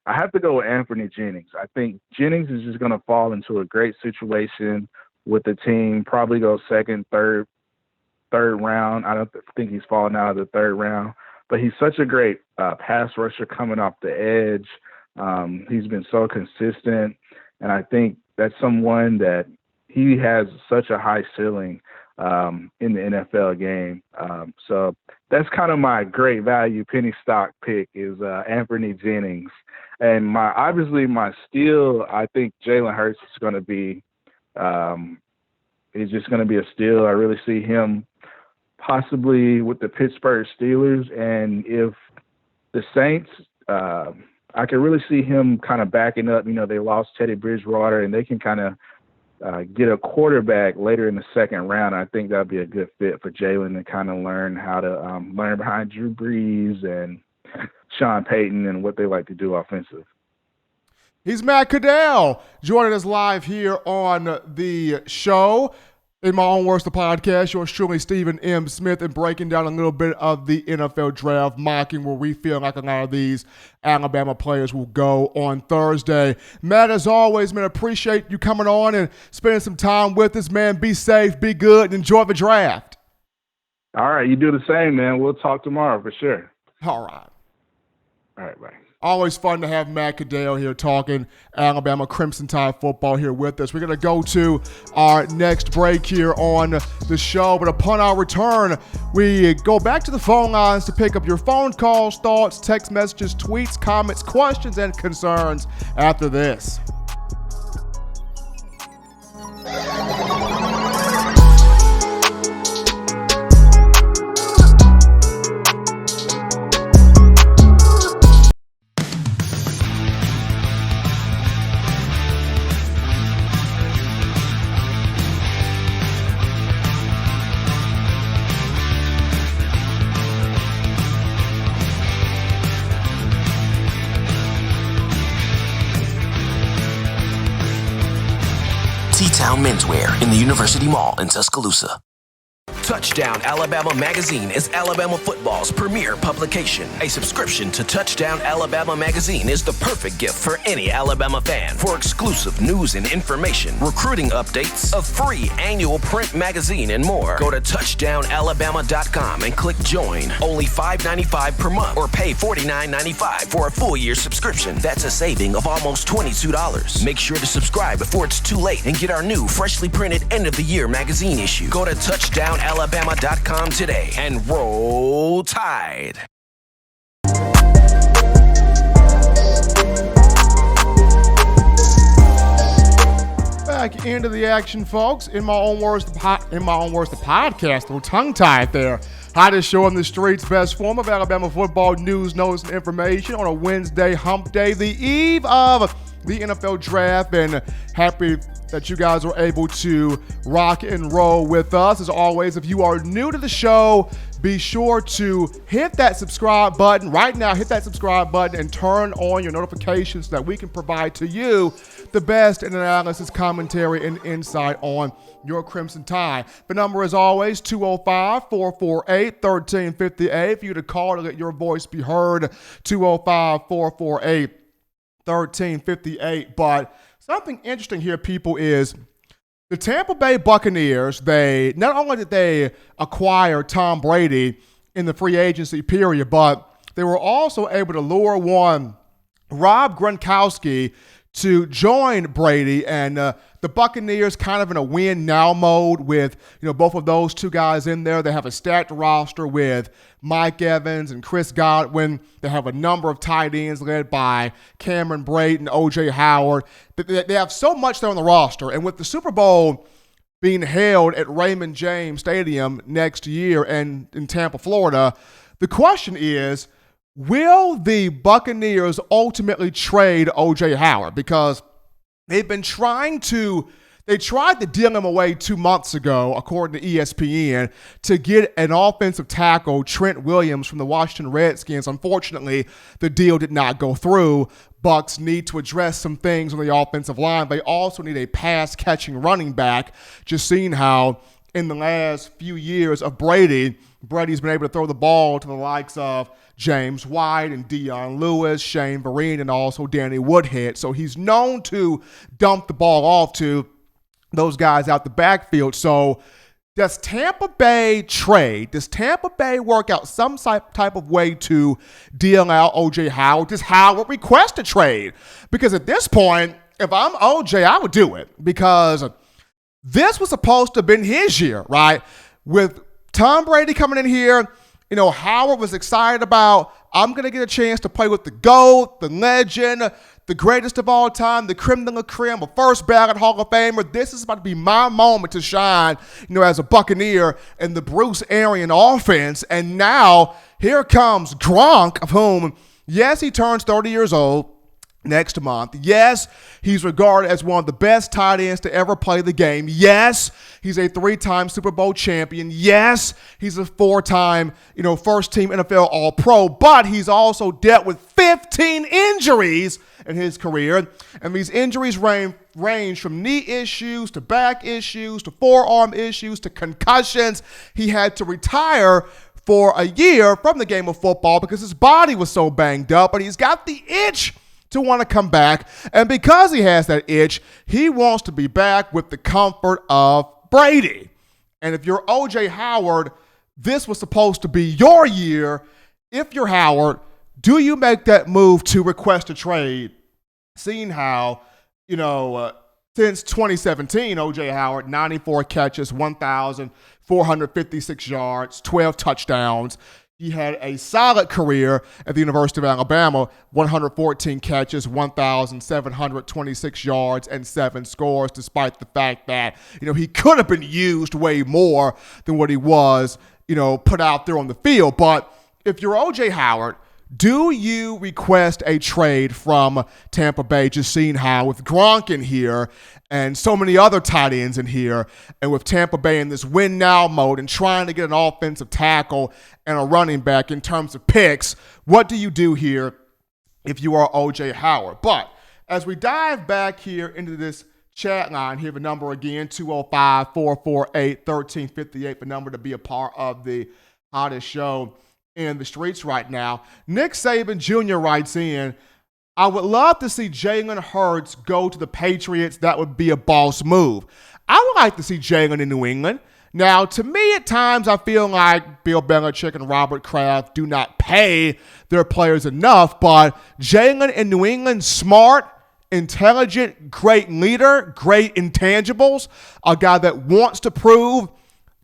I have to go with Anthony Jennings. I think Jennings is just going to fall into a great situation with the team, probably go second, third round. I don't think he's falling out of the third round. But he's such a great pass rusher coming off the edge. He's been so consistent, and I think that's someone that he has such a high ceiling in the NFL game. So that's kind of my great value penny stock pick is Anthony Jennings. And my steal, I think Jalen Hurts is going to be he's just going to be a steal. I really see him possibly with the Pittsburgh Steelers. And if the Saints, I can really see him kind of backing up. You know, they lost Teddy Bridgewater, and they can kind of get a quarterback later in the second round. I think that would be a good fit for Jalen to kind of learn how to learn behind Drew Brees and Sean Payton and what they like to do offensive. He's Matt Caddell joining us live here on the show. In My Own Worst, the podcast, yours truly, Stephen M. Smith, and breaking down a little bit of the NFL draft, mocking where we feel like a lot of these Alabama players will go on Thursday. Matt, as always, man, appreciate you coming on and spending some time with us, man. Be safe, be good, and enjoy the draft. All right, you do the same, man. We'll talk tomorrow for sure. All right. All right, bye. Always fun to have Matt Caddell here talking Alabama Crimson Tide football here with us. We're going to go to our next break here on the show, but upon our return, we go back to the phone lines to pick up your phone calls, thoughts, text messages, tweets, comments, questions, and concerns after this. T-Town Menswear in the University Mall in Tuscaloosa. Touchdown Alabama Magazine is Alabama football's premier publication. A subscription to Touchdown Alabama Magazine is the perfect gift for any Alabama fan. For exclusive news and information, recruiting updates, a free annual print magazine, and more, go to touchdownalabama.com and click join. Only $5.95 per month or pay $49.95 for a full year subscription. That's a saving of almost $22. Make sure to subscribe before it's too late and get our new freshly printed end of the year magazine issue. Go to touchdownalabama.com today and roll Tide. Back into the action, folks. In my own words, the podcast. A little tongue-tied there. Hottest show on the streets, best form of Alabama football news, notes, and information on a Wednesday hump day, the eve of the NFL draft, and happy that you guys were able to rock and roll with us. As always, if you are new to the show, be sure to hit that subscribe button right now. Hit that subscribe button and turn on your notifications so that we can provide to you the best in analysis, commentary, and insight on your Crimson Tide. The number is always 205-448-1358 for you to call to let your voice be heard. 205-448-1358. But something interesting here, people, is the Tampa Bay Buccaneers, not only did they acquire Tom Brady in the free agency period, but they were also able to lure one Rob Gronkowski to join Brady, and the Buccaneers kind of in a win now mode with, both of those two guys in there. They have a stacked roster with Mike Evans and Chris Godwin. They have a number of tight ends led by Cameron Brate and O.J. Howard. They have so much there on the roster, and with the Super Bowl being held at Raymond James Stadium next year and in Tampa, Florida, the question is, will the Buccaneers ultimately trade O.J. Howard? Because they tried to deal him away 2 months ago, according to ESPN, to get an offensive tackle, Trent Williams, from the Washington Redskins. Unfortunately, the deal did not go through. Bucs need to address some things on the offensive line. They also need a pass-catching running back, just seeing how in the last few years of Brady's been able to throw the ball to the likes of James White and Dion Lewis, Shane Vereen, and also Danny Woodhead. So he's known to dump the ball off to those guys out the backfield. So does Tampa Bay trade? Does Tampa Bay work out some type of way to deal out O.J. Howard? Does Howard request a trade? Because at this point, if I'm O.J., I would do it, because this was supposed to have been his year, right? With Tom Brady coming in here, Howard was excited about, I'm going to get a chance to play with the GOAT, the legend, the greatest of all time, the creme de la creme, a first ballot Hall of Famer. This is about to be my moment to shine, as a Buccaneer in the Bruce Arians offense. And now here comes Gronk, of whom, yes, he turns 30 years old next month. Yes, he's regarded as one of the best tight ends to ever play the game. Yes, he's a 3-time Super Bowl champion. Yes, he's a 4-time, first-team NFL All-Pro, but he's also dealt with 15 injuries in his career, and these injuries range from knee issues to back issues to forearm issues to concussions. He had to retire for a year from the game of football because his body was so banged up, but he's got the itch to want to come back. And because he has that itch, he wants to be back with the comfort of Brady. And if you're O.J. Howard, this was supposed to be your year. If you're Howard, do you make that move to request a trade, seeing how, since 2017, O.J. Howard, 94 catches, 1,456 yards, 12 touchdowns. He had a solid career at the University of Alabama, 114 catches, 1,726 yards, and 7 scores, despite the fact that, he could have been used way more than what he was, put out there on the field. But if you're O.J. Howard, do you request a trade from Tampa Bay, just seeing how with Gronk in here and so many other tight ends in here, and with Tampa Bay in this win now mode and trying to get an offensive tackle and a running back in terms of picks, what do you do here if you are O.J. Howard? But as we dive back here into this chat line, here the number again, 205-448-1358, the number to be a part of the hottest show in the streets right now. Nick Saban Jr. writes in, I would love to see Jalen Hurts go to the Patriots. That would be a boss move. I would like to see Jalen in New England. Now, to me, at times, I feel like Bill Belichick and Robert Kraft do not pay their players enough, but Jalen in New England, smart, intelligent, great leader, great intangibles, a guy that wants to prove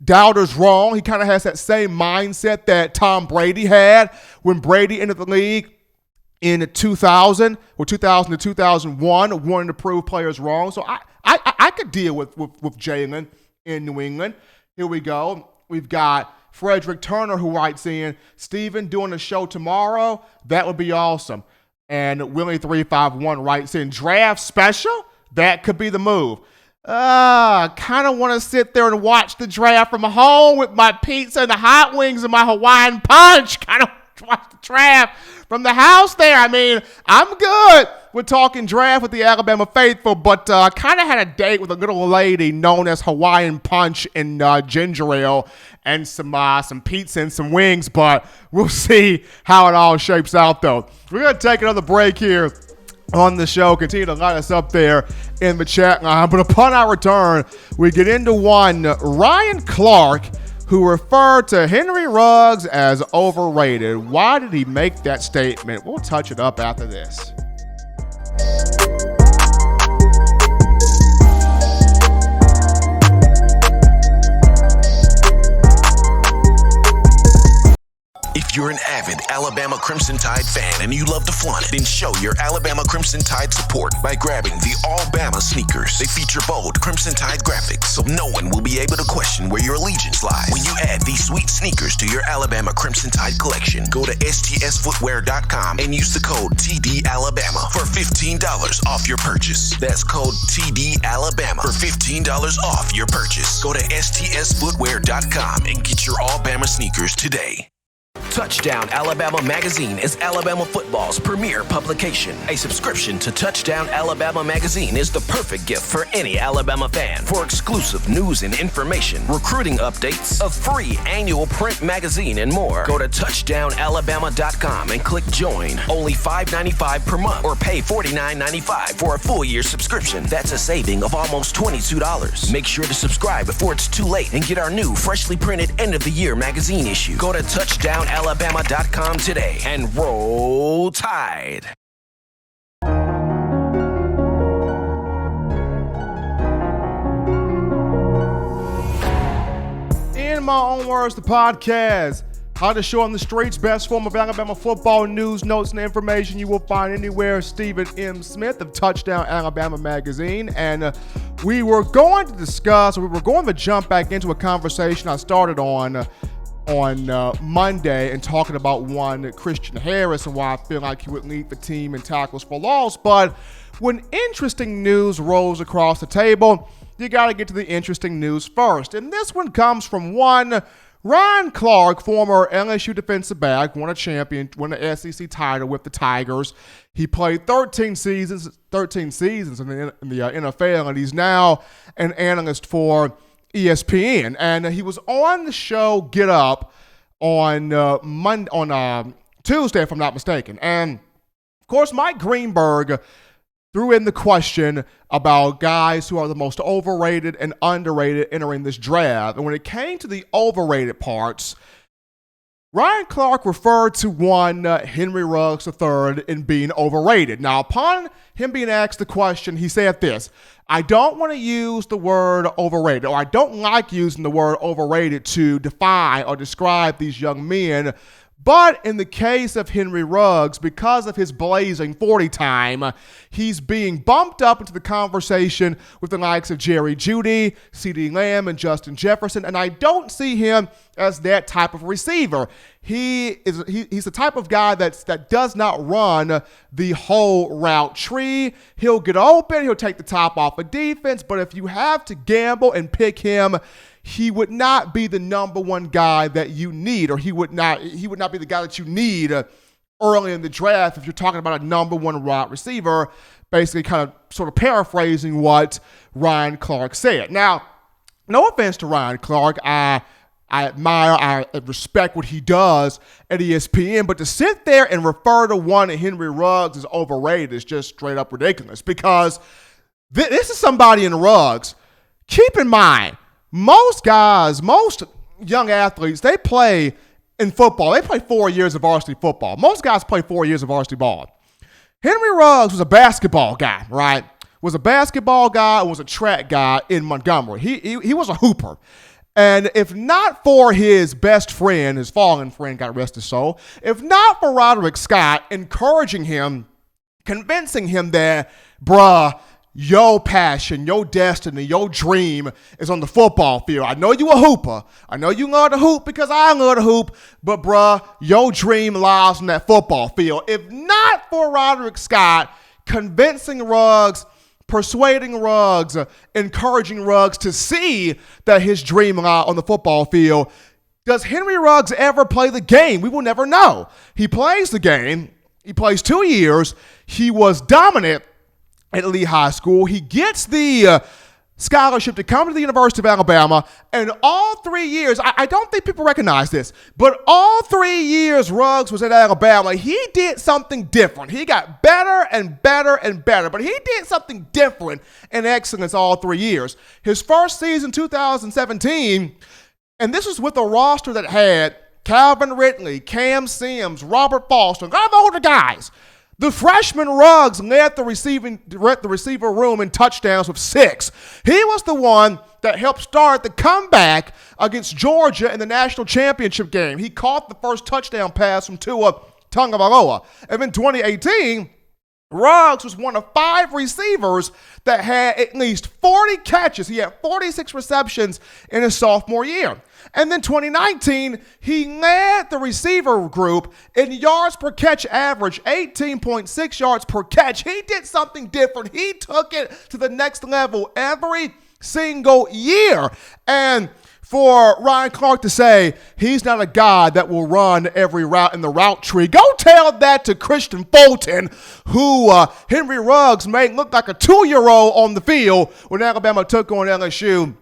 doubters wrong. He kind of has that same mindset that Tom Brady had when Brady entered the league in 2000 or 2000 to 2001, wanting to prove players wrong. So I could deal with Jalen in New England. Here we go. We've got Frederick Turner who writes in, Steven doing a show tomorrow, that would be awesome. And Willie351 writes in, draft special? That could be the move. Kind of want to sit there and watch the draft from home with my pizza and the hot wings and my Hawaiian punch. Kind of watch the draft from the house there. I mean, I'm good with talking draft with the Alabama faithful, but I kind of had a date with a little lady known as Hawaiian punch and ginger ale and some pizza and some wings, but we'll see how it all shapes out, though. We're going to take another break here on the show. Continue to light us up there in the chat line. But upon our return, we get into one Ryan Clark, who referred to Henry Ruggs as overrated. Why did he make that statement? We'll touch it up after this. If you're an avid Alabama Crimson Tide fan and you love to flaunt it, then show your Alabama Crimson Tide support by grabbing the All Bama sneakers. They feature bold Crimson Tide graphics, so no one will be able to question where your allegiance lies. When you add these sweet sneakers to your Alabama Crimson Tide collection, go to stsfootwear.com and use the code TDAlabama for $15 off your purchase. That's code TDAlabama for $15 off your purchase. Go to stsfootwear.com and get your All Bama sneakers today. Touchdown Alabama Magazine is Alabama football's premier publication. A subscription to Touchdown Alabama Magazine is the perfect gift for any Alabama fan. For exclusive news and information, recruiting updates, a free annual print magazine, and more, go to touchdownalabama.com and click join. Only $5.95 per month or pay $49.95 for a full year subscription. That's a saving of almost $22. Make sure to subscribe before it's too late and get our new freshly printed end of the year magazine issue. Go to touchdownalabama.com today and roll Tide. In my own words, the podcast, how to show on the streets, best form of Alabama football news, notes, and information you will find anywhere. Stephen M. Smith of Touchdown Alabama Magazine. And we were going to jump back into a conversation I started on Monday and talking about one Christian Harris and why I feel like he would lead the team in tackles for loss. But when interesting news rolls across the table, you got to get to the interesting news first. And this one comes from one Ryan Clark, former LSU defensive back, won the SEC title with the Tigers. He played 13 seasons in the NFL, and he's now an analyst for ESPN, and he was on the show Get Up on Tuesday, if I'm not mistaken. And of course, Mike Greenberg threw in the question about guys who are the most overrated and underrated entering this draft. And when it came to the overrated parts, Ryan Clark referred to one Henry Ruggs III in being overrated. Now, upon him being asked the question, he said this: I don't want to use the word overrated, or I don't like using the word overrated to define or describe these young men. But in the case of Henry Ruggs, because of his blazing 40 time, he's being bumped up into the conversation with the likes of Jerry Judy, CeeDee Lamb, and Justin Jefferson, and I don't see him as that type of receiver. He's the type of guy that does not run the whole route tree. He'll get open, he'll take the top off of defense, but if you have to gamble and pick him, he would not be the number one guy that you need, or he would not be the guy that you need early in the draft if you're talking about a number one wide receiver, basically kind of sort of paraphrasing what Ryan Clark said. Now, no offense to Ryan Clark, I admire, I respect what he does at ESPN, but to sit there and refer to one Henry Ruggs as overrated is just straight up ridiculous, because this is somebody in Ruggs. Keep in mind, most young athletes, they play in football. They play 4 years of varsity football. Most guys play 4 years of varsity ball. Henry Ruggs was a basketball guy, right? Was a basketball guy, was a track guy in Montgomery. He was a hooper. And if not for his best friend, his fallen friend, God rest his soul, if not for Roderick Scott encouraging him, convincing him that, bruh, your passion, your destiny, your dream is on the football field. I know you a hooper. I know you love to hoop because I love to hoop, but bruh, your dream lies on that football field. If not for Roderick Scott convincing Ruggs, persuading Ruggs, encouraging Ruggs to see that his dream lies on the football field, does Henry Ruggs ever play the game? We will never know. He plays the game. He plays 2 years. He was dominant at Lee High School. He gets the scholarship to come to the University of Alabama, and all 3 years, I don't think people recognize this, but all 3 years Ruggs was at Alabama, he did something different. He got better and better and better, but he did something different in excellence all 3 years. His first season, 2017, and this was with a roster that had Calvin Ridley, Cam Sims, Robert Foster, a lot of older guys. The freshman Ruggs led the receiver room in touchdowns with 6. He was the one that helped start the comeback against Georgia in the national championship game. He caught the first touchdown pass from Tua Tagovailoa. And in 2018, Ruggs was one of 5 receivers that had at least 40 catches. He had 46 receptions in his sophomore year. And then 2019, he led the receiver group in yards per catch average, 18.6 yards per catch. He did something different. He took it to the next level every single year. And for Ryan Clark to say he's not a guy that will run every route in the route tree, go tell that to Christian Fulton, who Henry Ruggs made look like a 2-year-old on the field when Alabama took on LSU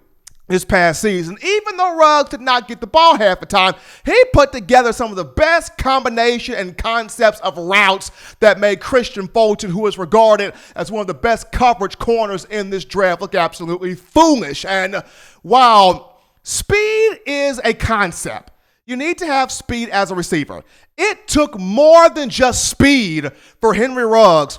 this past season. Even though Ruggs did not get the ball half the time, he put together some of the best combination and concepts of routes that made Christian Fulton, who is regarded as one of the best coverage corners in this draft, look absolutely foolish. And while speed is a concept, you need to have speed as a receiver. It took more than just speed for Henry Ruggs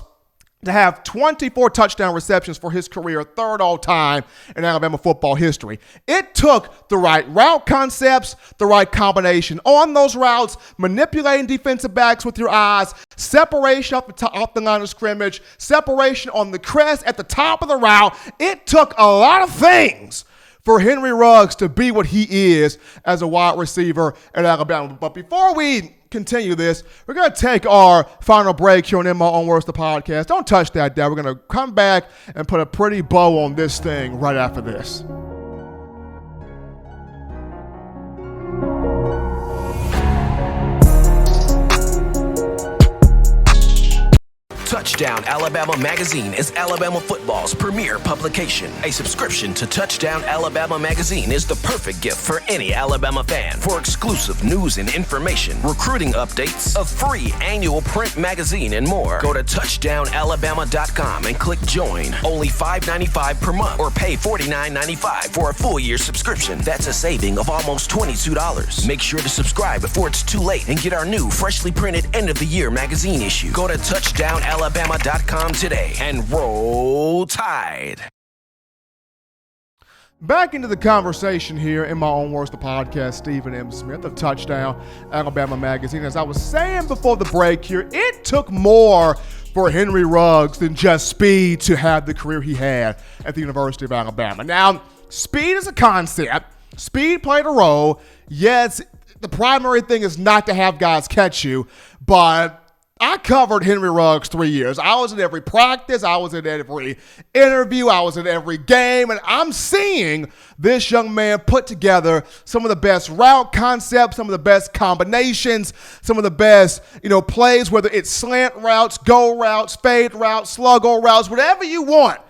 to have 24 touchdown receptions for his career, 3rd all time in Alabama football history. It took the right route concepts, the right combination on those routes, manipulating defensive backs with your eyes, separation off the line of scrimmage, separation on the crest at the top of the route. It took a lot of things for Henry Ruggs to be what he is as a wide receiver at Alabama. But before we continue this, we're going to take our final break here on In My Own Words, the podcast. Don't touch that, Dad. We're going to come back and put a pretty bow on this thing right after this. Touchdown Alabama Magazine is Alabama football's premier publication. A subscription to Touchdown Alabama Magazine is the perfect gift for any Alabama fan. For exclusive news and information, recruiting updates, a free annual print magazine, and more, go to touchdownalabama.com and click join. Only $5.95 per month or pay $49.95 for a full year subscription. That's a saving of almost $22. Make sure to subscribe before it's too late and get our new freshly printed end of the year magazine issue. Go to touchdownalabama.com today and roll Tide. Back into the conversation here in My Own Words, the podcast, Stephen M. Smith of Touchdown Alabama Magazine. As I was saying before the break here, it took more for Henry Ruggs than just speed to have the career he had at the University of Alabama. Now, speed is a concept. Speed played a role. Yes, the primary thing is not to have guys catch you, but I covered Henry Ruggs 3 years. I was at every practice. I was at every interview. I was at every game. And I'm seeing this young man put together some of the best route concepts, some of the best combinations, some of the best, plays, whether it's slant routes, go routes, fade routes, sluggo routes, whatever you want.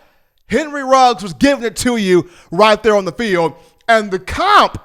Henry Ruggs was giving it to you right there on the field. And the comp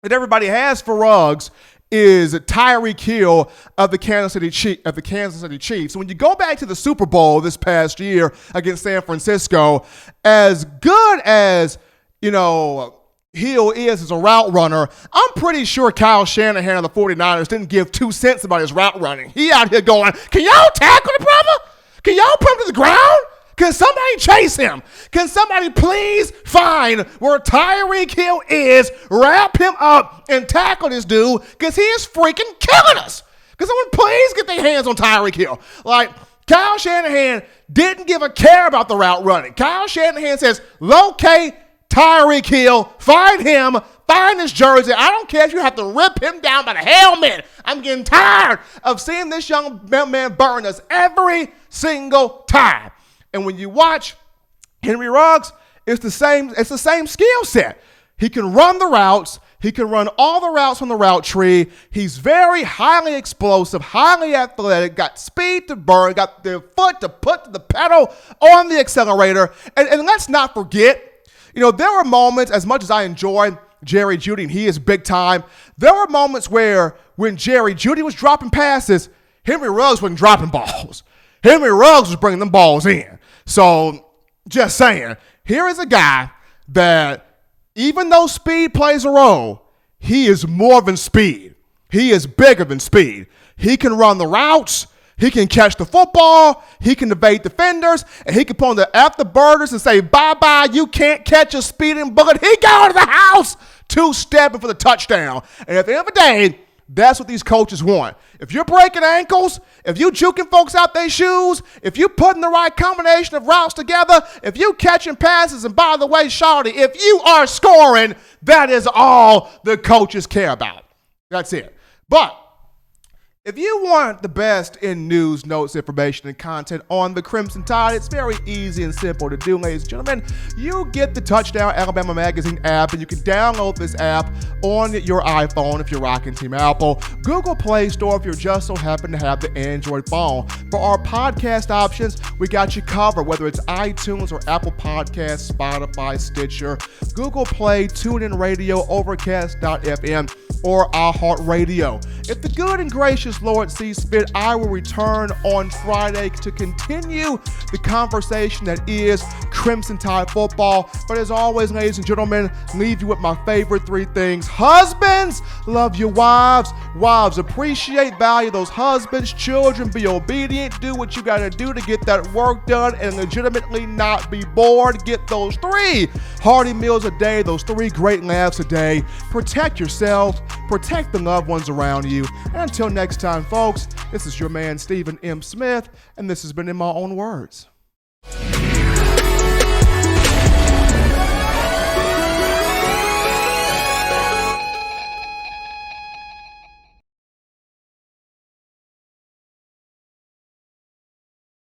that everybody has for Ruggs is Tyreek Hill of the Kansas City Chiefs. When you go back to the Super Bowl this past year against San Francisco, as good as, Hill is as a route runner, I'm pretty sure Kyle Shanahan of the 49ers didn't give 2 cents about his route running. He out here going, can y'all tackle the brother? Can y'all put him to the ground? Can somebody chase him? Can somebody please find where Tyreek Hill is, wrap him up, and tackle this dude, because he is freaking killing us. Can someone please get their hands on Tyreek Hill? Like, Kyle Shanahan didn't give a care about the route running. Kyle Shanahan says, locate Tyreek Hill, find him, find his jersey. I don't care if you have to rip him down by the helmet. I'm getting tired of seeing this young man burn us every single time. And when you watch Henry Ruggs, it's the same skill set. He can run the routes. He can run all the routes on the route tree. He's very highly explosive, highly athletic, got speed to burn, got the foot to put the pedal on the accelerator. And let's not forget, there were moments, as much as I enjoy Jerry Judy, and he is big time, there were moments where when Jerry Judy was dropping passes, Henry Ruggs wasn't dropping balls. Henry Ruggs was bringing them balls in. So, just saying, here is a guy that, even though speed plays a role, he is more than speed. He is bigger than speed. He can run the routes. He can catch the football, he can evade defenders, and he can put on the afterburners and say, bye-bye, you can't catch a speeding bullet. He go to the house, two-stepping for the touchdown. And at the end of the day, that's what these coaches want. If you're breaking ankles, if you juking folks out their shoes, if you putting the right combination of routes together, if you catching passes, and by the way, Shawty, if you are scoring, that is all the coaches care about. That's it. But if you want the best in news, notes, information, and content on the Crimson Tide, it's very easy and simple to do, ladies and gentlemen. You get the Touchdown Alabama Magazine app, and you can download this app on your iPhone if you're rocking Team Apple, Google Play Store if you just so happen to have the Android phone. For our podcast options, we got you covered, whether it's iTunes or Apple Podcasts, Spotify, Stitcher, Google Play, TuneIn Radio, Overcast.fm, or iHeartRadio. If the good and gracious Lord sees fit, I will return on Friday to continue the conversation that is Crimson Tide football. But as always, ladies and gentlemen, leave you with my favorite three things. Husbands, love your wives. Wives, appreciate, value those husbands. Children, be obedient. Do what you got to do to get that work done and legitimately not be bored. Get those 3 hearty meals a day, those 3 great laughs a day. Protect yourself. Protect the loved ones around you. And until next time, folks, this is your man, Stephen M. Smith, and this has been In My Own Words.